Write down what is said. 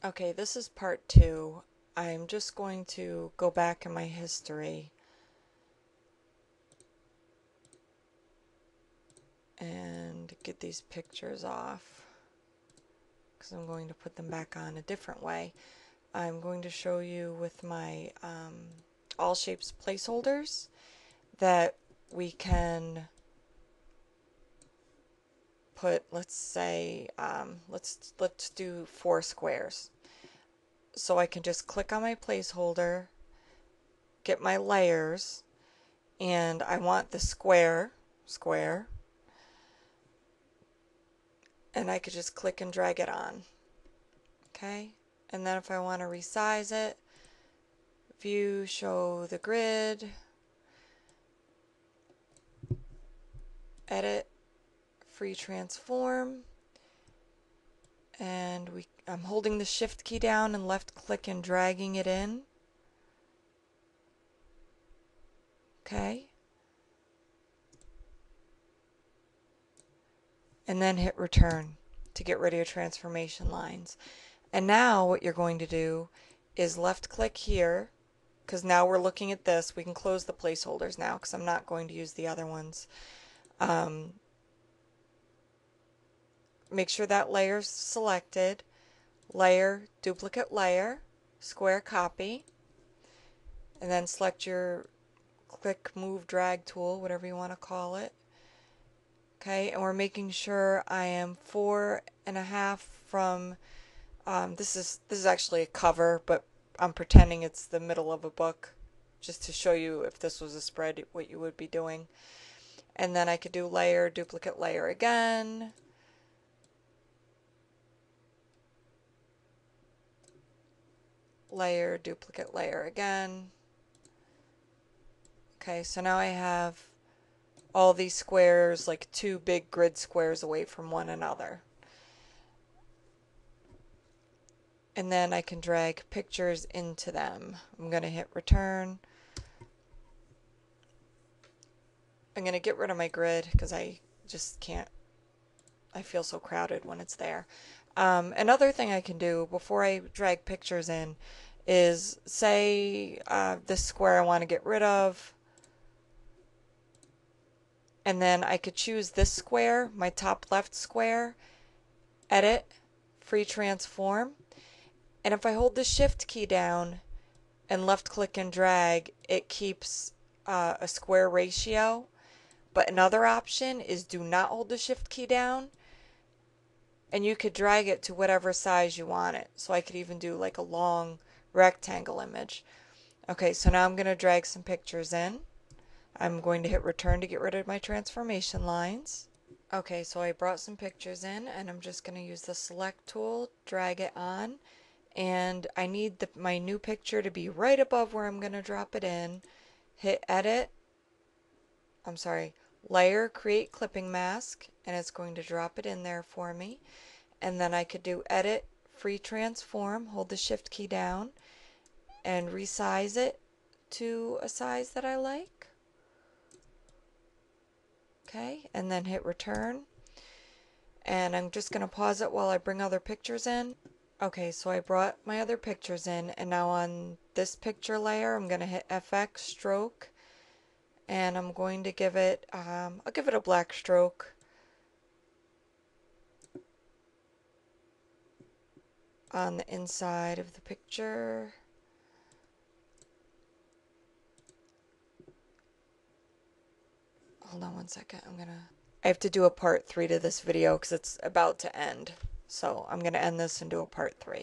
Okay, this is part 2. I'm just going to go back in my history and get these pictures off because I'm going to put them back on a different way. I'm going to show you with my all shapes placeholders that we can put, let's say, let's do 4 squares. So I can just click on my placeholder, get my layers, and I want the square, and I could just click and drag it on. Okay, and then if I want to resize it, view, show the grid, edit, free transform, and I'm holding the shift key down and left click and dragging it in. Okay, and then hit return to get rid of your transformation lines. And now what you're going to do is left click here, because now we're looking at this. We can close the placeholders now because I'm not going to use the other ones. Make sure that layer's selected. Layer, duplicate layer, square copy, and then select your click, move, drag tool, whatever you want to call it. Okay, and we're making sure I am 4.5 from, this is actually a cover, but I'm pretending it's the middle of a book just to show you if this was a spread what you would be doing. And then I could do layer, duplicate layer again. Layer, duplicate layer again. Okay, so now I have all these squares, like 2 big grid squares away from one another. And then I can drag pictures into them. I'm going to hit return. I'm going to get rid of my grid because I just can't, I feel so crowded when it's there. Another thing I can do before I drag pictures in is say this square I want to get rid of, and then I could choose this square, my top left square, edit, free transform, and if I hold the shift key down and left click and drag, it keeps a square ratio. But another option is do not hold the shift key down, and you could drag it to whatever size you want it. So I could even do like a long rectangle image. Okay, so now I'm going to drag some pictures in. I'm going to hit return to get rid of my transformation lines. Okay, so I brought some pictures in, and I'm just going to use the select tool, drag it on, and I need my new picture to be right above where I'm going to drop it in. Hit edit, layer, create clipping mask, and it's going to drop it in there for me. And then I could do edit, free transform, hold the shift key down, and resize it to a size that I like. Okay, and then hit return. And I'm just going to pause it while I bring other pictures in. Okay, so I brought my other pictures in, and now on this picture layer I'm going to hit FX stroke, and I'm going to give it, I'll give it a black stroke. On the inside of the picture. Hold on one second. I have to do a part 3 to this video because it's about to end. So I'm gonna end this and do a part 3.